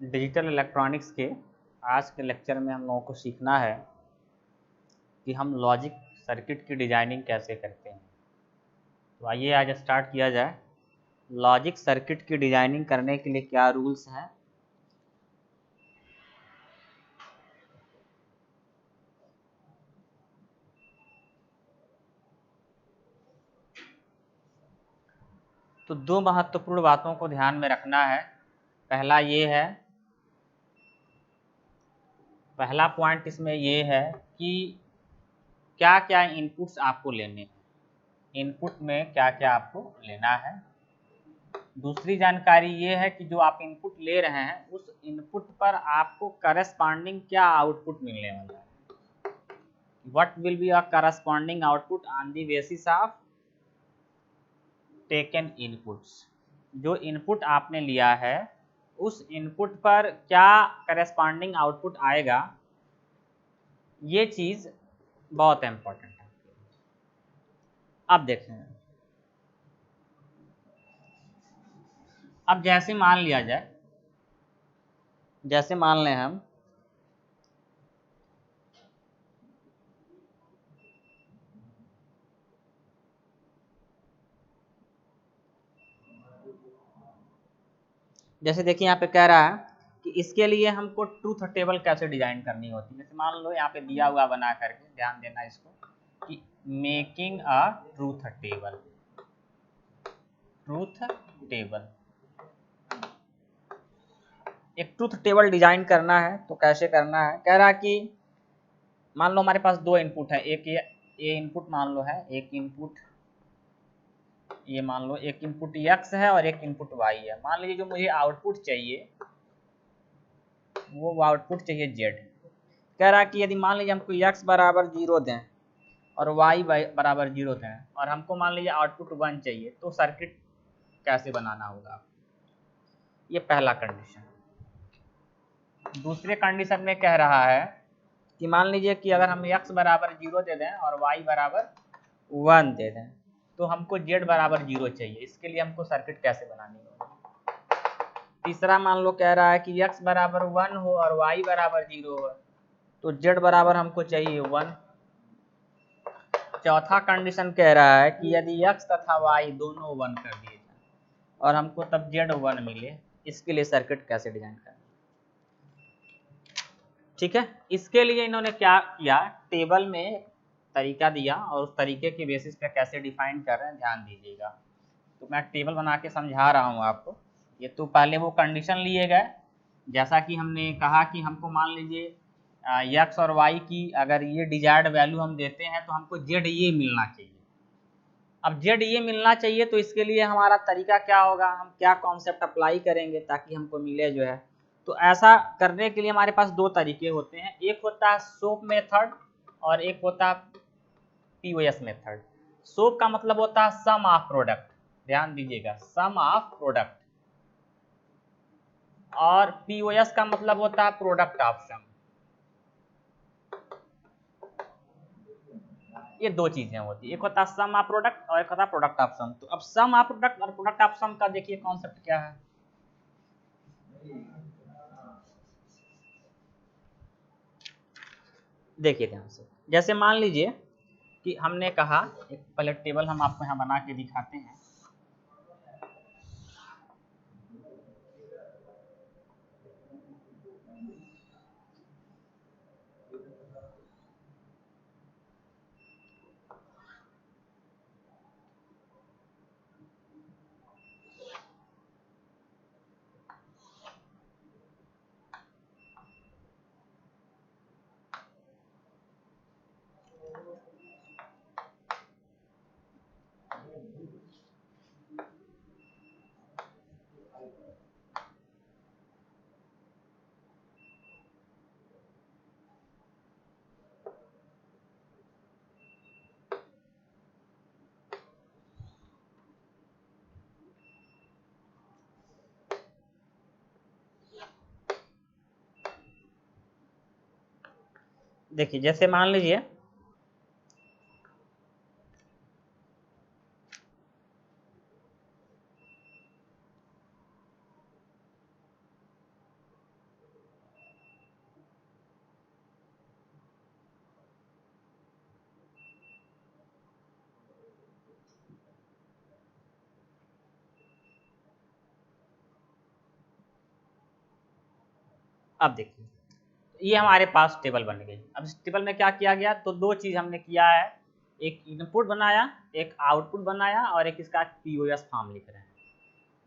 Digital electronics के आज के लेक्चर में हम लोगों को सीखना है कि हम लॉजिक सर्किट की डिजाइनिंग कैसे करते हैं। तो आइए आज स्टार्ट किया जाए। लॉजिक सर्किट की डिजाइनिंग करने के लिए क्या रूल्स हैं। तो दो महत्वपूर्ण बातों को ध्यान में रखना है। पहला पॉइंट इसमें ये है कि क्या क्या इनपुट्स आपको लेने हैं, इनपुट में क्या क्या आपको लेना है। दूसरी जानकारी ये है कि जो आप इनपुट ले रहे हैं उस इनपुट पर आपको करस्पॉन्डिंग क्या आउटपुट मिलने वाला है। What will be a corresponding output on the basis of taken inputs. जो इनपुट आपने लिया है उस इनपुट पर क्या करस्पॉन्डिंग आउटपुट आएगा, ये चीज बहुत इंपॉर्टेंट है। अब देखें, अब जैसे मान लिया जाए, जैसे मान लें हम जैसे देखिए यहाँ पे कह रहा है कि इसके लिए हमको ट्रूथ टेबल कैसे डिजाइन करनी होती है। जैसे मान लो यहाँ पे दिया हुआ बना करके, ध्यान देना इसको कि making a truth table. Truth table, एक ट्रूथ टेबल डिजाइन करना है तो कैसे करना है। कह रहा कि मान लो हमारे पास दो इनपुट है, एक ये इनपुट मान लो है, एक इनपुट ये मान लो एक इनपुट x है और एक इनपुट y है। मान लीजिए जो मुझे आउटपुट चाहिए वो आउटपुट चाहिए z। कह रहा कि यदि मान लीजिए हमको x बराबर 0 दें और y बराबर 0 दें और हमको मान लीजिए आउटपुट 1 चाहिए, तो सर्किट कैसे बनाना होगा। ये पहला कंडीशन। दूसरे कंडीशन में कह रहा है कि मान लीजिए कि अगर हम x बराबर 0 दे दें और y बराबर 1 दे दें तो हमको z बराबर 0 चाहिए। इसके लिए हमको सर्किट कैसे बनानी होगी। तीसरा मान लो कह रहा है कि x बराबर 1 हो और y बराबर 0 हो तो z बराबर हमको चाहिए 1। चौथा कंडीशन कह रहा है कि यदि x तथा y दोनों 1 कर दिए जाए और हमको तब z 1 मिले, इसके लिए सर्किट कैसे डिजाइन करना। ठीक है, इसके लिए इन्होंने क्या किया, टेबल में तरीका दिया और उस तरीके के बेसिस पे कैसे डिफाइन कर रहे हैं ध्यान दीजिएगा। तो मैं टेबल बना के समझा रहा हूँ आपको। ये तो पहले वो कंडीशन लिए गए, जैसा कि हमने कहा कि हमको मान लीजिए x और y की अगर ये डिजायर्ड वैल्यू हम देते हैं तो हमको z ये मिलना चाहिए। अब z ये मिलना चाहिए तो इसके लिए हमारा तरीका क्या होगा, हम क्या कॉन्सेप्ट अप्लाई करेंगे ताकि हमको मिले जो है। तो ऐसा करने के लिए हमारे पास दो तरीके होते हैं, एक होता है सोप मेथड और एक होता है पीओएस मेथड। सोप का मतलब होता है सम ऑफ प्रोडक्ट, ध्यान दीजिएगा, सम ऑफ प्रोडक्ट। और पीओएस का मतलब होता है प्रोडक्ट ऑफ सम। ये दो चीजें होती है, एक होता है सम ऑफ प्रोडक्ट और एक होता है प्रोडक्ट ऑफ सम। तो अब सम ऑफ प्रोडक्ट और प्रोडक्ट ऑफ सम का देखिए कॉन्सेप्ट क्या है। देखिए ध्यान से, जैसे मान लीजिए कि हमने कहा, एक पहले टेबल हम आपको यहाँ बना के दिखाते हैं। देखिए जैसे मान लीजिए अब देखिए ये हमारे पास टेबल बन गई। अब इस टेबल में क्या किया गया, तो दो चीज़ हमने किया है, एक इनपुट बनाया, एक आउटपुट बनाया, और एक इसका पीओएस फॉर्म लिख रहे हैं।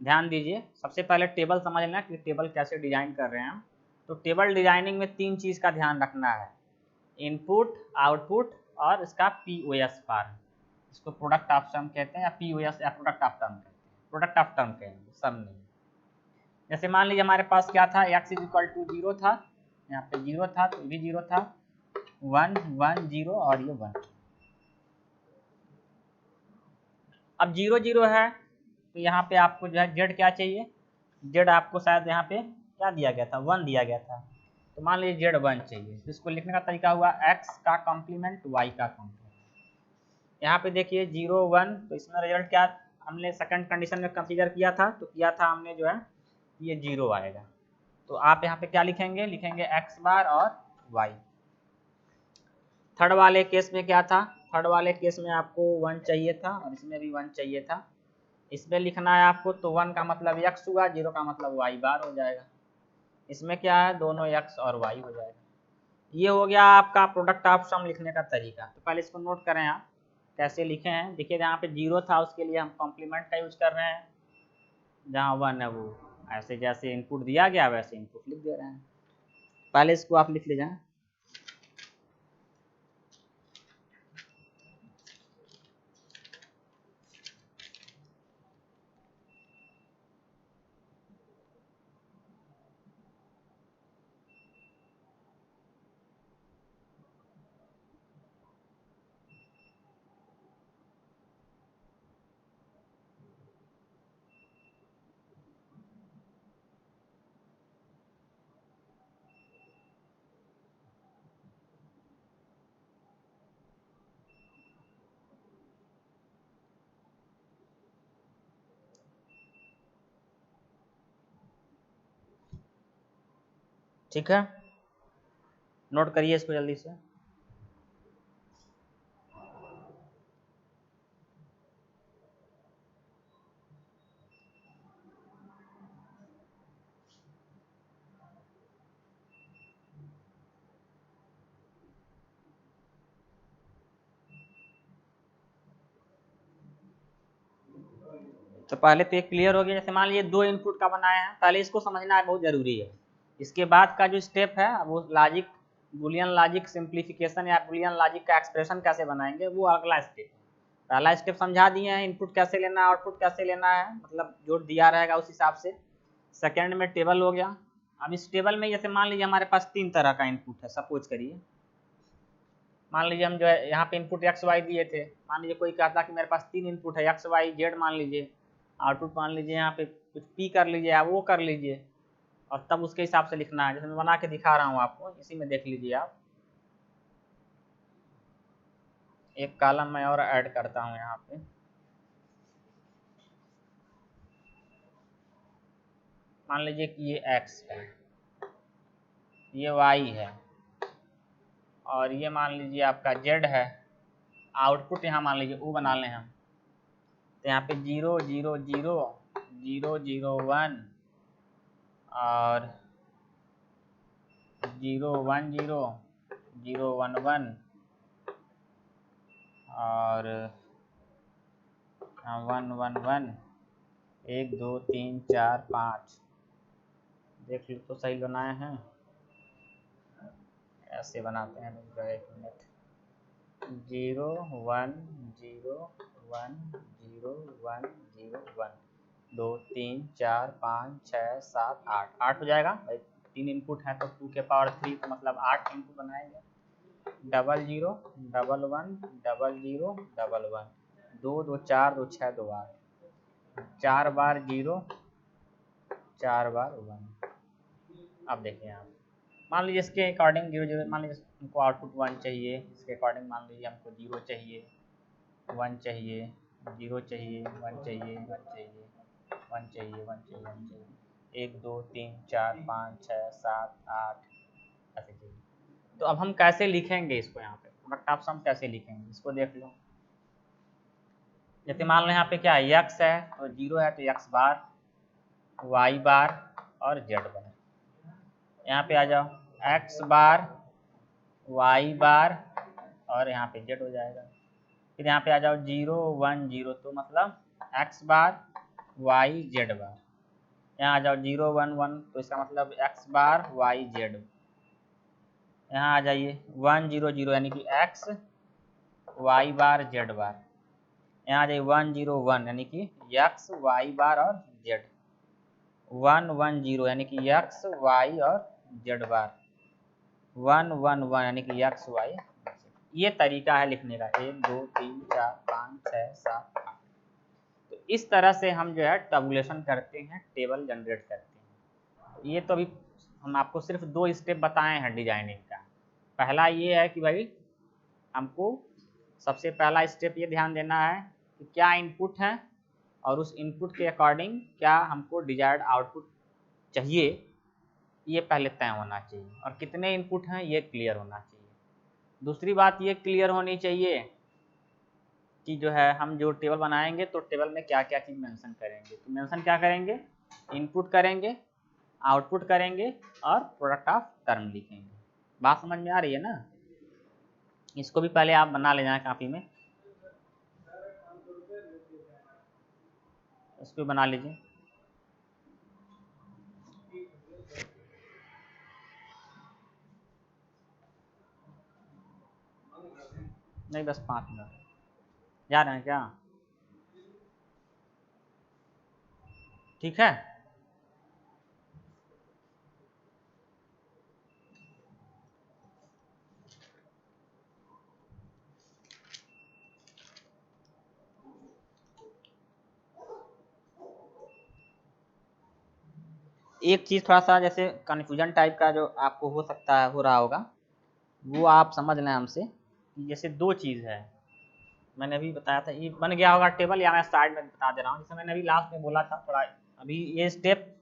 ध्यान दीजिए, सबसे पहले टेबल समझ लेना कि टेबल कैसे डिजाइन कर रहे हैं हम। तो टेबल डिजाइनिंग में तीन चीज़ का ध्यान रखना है, इनपुट, आउटपुट और इसका पीओएस फॉर्म। इसको प्रोडक्ट ऑफ टर्म कहते हैं या पीओएस या प्रोडक्ट ऑफ टर्म कहते हैं, प्रोडक्ट ऑफ टर्म कहेंगे सब नहीं। जैसे मान लीजिए हमारे पास क्या था, x इक्वल टू 0 था, यहाँ पे 0 था तो ये भी 0 था, 1 1 0 और ये 1। अब 0 0 है तो यहाँ पे आपको जो है z क्या चाहिए, z आपको शायद यहाँ पे क्या दिया गया था, 1 दिया गया था, तो मान लीजिए z 1 चाहिए। तो इसको लिखने का तरीका हुआ x का कॉम्प्लीमेंट y का कॉम्प्लीमेंट। यहाँ पे देखिए 0 1, तो इसमें रिजल्ट क्या हमने सेकंड कंडीशन में कंसीडर किया था, तो किया था हमने जो है ये 0 आएगा। तो आप यहाँ पे क्या लिखेंगे, लिखेंगे x बार और y। थर्ड वाले केस में क्या था, थर्ड वाले केस में आपको 1 चाहिए था और इसमें भी 1 चाहिए था। इसमें लिखना है आपको, तो 1 का मतलब x हुआ, 0 का मतलब y बार हो जाएगा। इसमें क्या है, दोनों x और y हो जाएगा। ये हो गया आपका प्रोडक्ट ऑफ सम लिखने का तरीका। तो पहले इसको नोट करें आप कैसे लिखे हैं। देखिए यहाँ पे 0 था उसके लिए हम कॉम्प्लीमेंट का यूज कर रहे हैं, जहाँ 1 है वो ऐसे जैसे इनपुट दिया गया वैसे इनपुट लिख दे रहे हैं। पहले इसको आप लिख लीजिए। ठीक है, नोट करिए इसको जल्दी से। तो पहले तो ये क्लियर हो गया। जैसे मान लीजिए दो इनपुट का बनाया है, पहले इसको समझना बहुत जरूरी है। इसके बाद का जो स्टेप है वो लॉजिक, बुलियन लॉजिक सिंप्लीफिकेशन या बुलियन लॉजिक का एक्सप्रेशन कैसे बनाएंगे, वो अगला स्टेप है। पहला स्टेप समझा दिए हैं, इनपुट कैसे लेना है, आउटपुट कैसे लेना है, मतलब जो दिया रहेगा उस हिसाब से। सेकेंड में टेबल हो गया। अब इस टेबल में जैसे मान लीजिए हमारे पास 3 तरह का इनपुट है, सपोज करिए। मान लीजिए हम जो है यहाँ पे इनपुट एक्स वाई दिए थे, मान लीजिए कोई कहता कि मेरे पास 3 इनपुट है एक्स वाई जेड, मान लीजिए आउटपुट मान लीजिए यहाँ पे कुछ पी कर लीजिए, आप वो कर लीजिए, और तब उसके हिसाब से लिखना है। जैसे मैं बना के दिखा रहा हूँ आपको, इसी में देख लीजिए आप। एक कॉलम मैं और ऐड करता हूँ यहाँ पे। मान लीजिए कि ये x है, ये y है, और ये मान लीजिए आपका z है। आउटपुट यहाँ मान लीजिए वो बना लें हम, तो यहाँ पे 0 0 0 0 0 1 और 0 1 0 0 1 1 और 1 1 1 1 2 3 4 5। देख लो तो सही बनाए हैं, ऐसे बनाते हैं। एक मिनट, 0 1 0 1 0 1 0 1 2 3 4 5 6 7 8 8 हो जाएगा भाई। 3 इनपुट है तो 2 के पावर 3 तो मतलब 8 इनपुट बनाएंगे। 0 0 1 1 0 0 1 1 2 2 4 2 6 2 8 4 बार 0 4 बार 1। अब देखिए आप, मान लीजिए इसके अकॉर्डिंग 0 0, मान लीजिए हमको आउटपुट 1 चाहिए, इसके अकॉर्डिंग मान लीजिए हमको 0 चाहिए, 1 चाहिए, 0 चाहिए, 1 चाहिए, 1 चाहिए, 1 चाहिए, 1 चाहिए, 1 चाहिए, 1 2 3 4 5 6 7 8 ऐसे चाहिए। तो अब हम कैसे लिखेंगे इसको, यहाँ पे प्रोडक्ट ऑफ सम कैसे लिखेंगे इसको देख लो। जैसे मान लो यहाँ पे क्या है, x है और 0 है तो x बार, y बार और z बार। यहाँ पे आ जाओ एक्स बार वाई बार और यहाँ पे जेड हो जाएगा। फिर यहाँ पे आ जाओ 0 1 0, तो मतलब एक्स बार वाई जेड बार। यहाँ आ जाओ 0 1 1, तो इसका मतलब एक्स बार वाई जेड। यहाँ आ जाइए 1 0 0 यानी कि एक्स वाई बार जेड बार। यहाँ आ जाइए 1 0 1 यानी कि एक्स वाई बार और जेड। 1 1 0 यानी कि एक्स वाई और जेड बार। 1 1 1 यानी कि एक्स वाई। ये तरीका है लिखने का, 1 2 3 4 5 6 7 8। तो इस तरह से हम जो है टैबुलेशन करते हैं, टेबल जनरेट करते हैं। ये तो अभी हम आपको सिर्फ 2 स्टेप बताए हैं डिजाइनिंग का। पहला ये है कि भाई हमको सबसे पहला स्टेप ये ध्यान देना है कि क्या इनपुट है और उस इनपुट के अकॉर्डिंग क्या हमको डिजायर्ड आउटपुट चाहिए, ये पहले तय होना चाहिए। और कितने इनपुट हैं ये क्लियर होना चाहिए। दूसरी बात ये क्लियर होनी चाहिए कि जो है हम जो टेबल बनाएंगे तो टेबल में क्या क्या चीज़ मेंशन करेंगे। तो मेंशन क्या करेंगे, इनपुट करेंगे, आउटपुट करेंगे और प्रोडक्ट ऑफ टर्म लिखेंगे। बात समझ में आ रही है ना? इसको भी पहले आप बना ले जाए कॉपी में, इसको भी बना लीजिए। नहीं बस 5 मिनट। जा रहे हैं क्या? ठीक है। एक चीज़ थोड़ा सा जैसे कन्फ्यूजन टाइप का जो आपको हो सकता है, हो रहा होगा, वो आप समझ लें हमसे कि जैसे 2 चीज़ है। मैंने अभी बताया था ये बन गया होगा टेबल, या मैं साइड में बता दे रहा हूँ। जैसे मैंने अभी लास्ट में बोला था, थोड़ा अभी ये स्टेप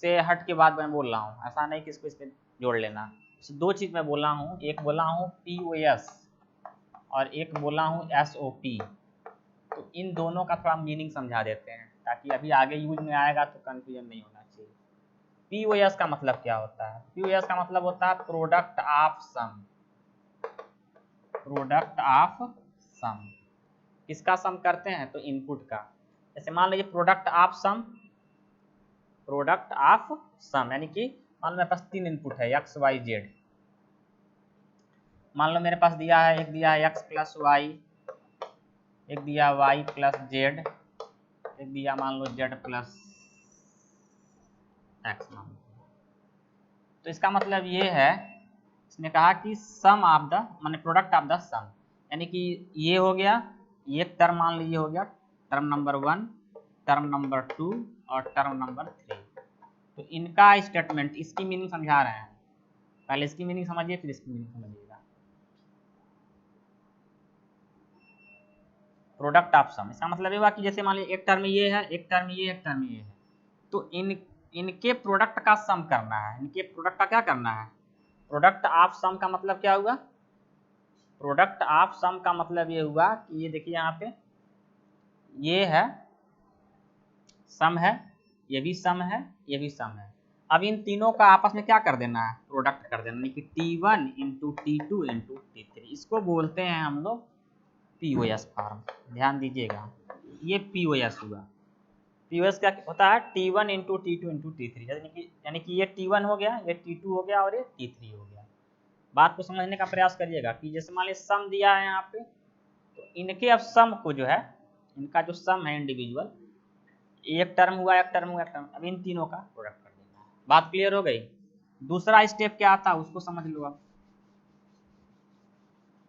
से हट के बाद मैं बोल रहा हूँ, ऐसा नहीं कि इसको इस पर जोड़ लेना। 2 चीज़ मैं बोला हूँ, एक बोला हूँ POS और एक बोला हूँ SOP। तो इन दोनों का थोड़ा मीनिंग समझा देते हैं ताकि अभी आगे यूज में आएगा तो कन्फ्यूजन नहीं होना चाहिए। POS का मतलब क्या होता है? POS का मतलब होता है product of sum. Product of sum किसका सम करते हैं? तो इनपुट का। जैसे मान लीजिए product of sum, product of sum यानी कि मान लो मेरे पास 3 इनपुट है एक्स वाई जेड। मान लो मेरे पास दिया है, एक दिया है एक्स प्लस वाई, एक दिया वाई प्लस जेड, एक दिया मान लो जेड प्लस एक्स। तो इसका मतलब ये है, इसने कहा कि सम ऑफ द माने प्रोडक्ट ऑफ द सम, यानी कि ये हो गया, ये टर्म मान लीजिए हो गया टर्म नंबर 1, टर्म नंबर 2 और टर्म नंबर 3। तो इनका स्टेटमेंट, इसकी मीनिंग समझा रहे हैं। पहले इसकी मीनिंग समझिए फिर इसकी मीनिंग समझिएगा। प्रोडक्ट ऑफ सम इसका मतलब ये हुआ कि जैसे मान लीजिए एक टर्म ये है, एक टर्म ये, एक टर्म ये है, तो इनके प्रोडक्ट का सम करना है। इनके प्रोडक्ट का क्या करना है? प्रोडक्ट ऑफ सम का मतलब क्या हुआ? प्रोडक्ट ऑफ सम का मतलब ये हुआ कि ये देखिए यहाँ पे ये है सम है, ये भी सम है, ये भी सम है। अब इन तीनों का आपस में क्या कर देना है? प्रोडक्ट कर देना, यानी कि T1 into T2 into T3। इसको बोलते हैं हम लोग POS फॉर्म। ध्यान दीजिएगा, ये POS हुआ। POS क्या होता है? T1 into T2 into T3, यानी कि ये T1 हो गया, ये T2 हो गया और ये T3 हो गया। बात को समझने का प्रयास करिएगा कि जैसे मान लीजिए सम दिया है यहाँ पे, तो इनके अब सम को जो है, इनका जो सम है इंडिविजुअल, एक टर्म हुआ, एक टर्म हुआ, एक टर्म, अब इन तीनों का प्रोडक्ट कर देना है। बात क्लियर हो गई? दूसरा स्टेप क्या आता है उसको समझ लो अब।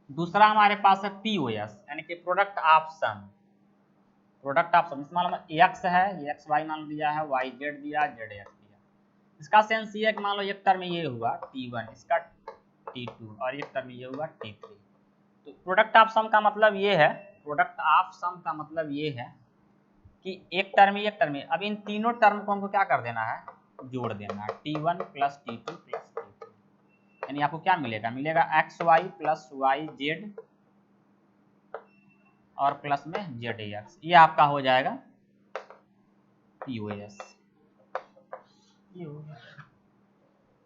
दूसरा हमारे पास है POS यानी कि product of sum. Product of sum इसमें मान लो एक्स है, ये एक्स वाई मान दिया है, वाई जेड दिया, जेड एक्स दिया। इसका सेंस ये है कि मान लो एक टर्म ये हुआ T1, इसका T2 और एक टर्म ये हुआ T3। तो प्रोडक्ट ऑफ सम का मतलब ये है, प्रोडक्ट ऑफ सम का मतलब ये है कि एक टर्म एक टर्म, अब इन तीनों टर्म को हमको क्या कर देना है? जोड़ देना है। T1 plus T2 plus T3, यानी आपको क्या मिलेगा? मिलेगा x y plus y z और प्लस में जेड एक्स। ये आपका हो जाएगा POS।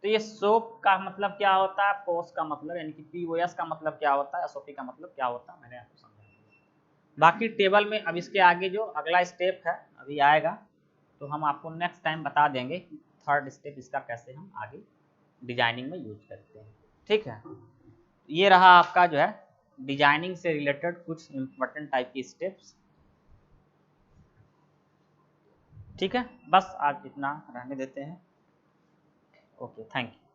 तो ये सोप का मतलब क्या होता है, पोस का मतलब यानी कि पीओएस का मतलब क्या होता है, एसओपी का मतलब क्या होता है, मैंने आपको समझा दिया। बाकी टेबल में अब इसके आगे जो अगला स्टेप है अभी आएगा, तो हम आपको नेक्स्ट टाइम बता देंगे कि थर्ड स्टेप इसका कैसे हम आगे डिजाइनिंग में यूज करते हैं। ठीक है, ये रहा आपका जो है डिजाइनिंग से रिलेटेड कुछ इंपॉर्टेंट टाइप की स्टेप्स। ठीक है, बस आज इतना रहने देते हैं। Okay, thank you.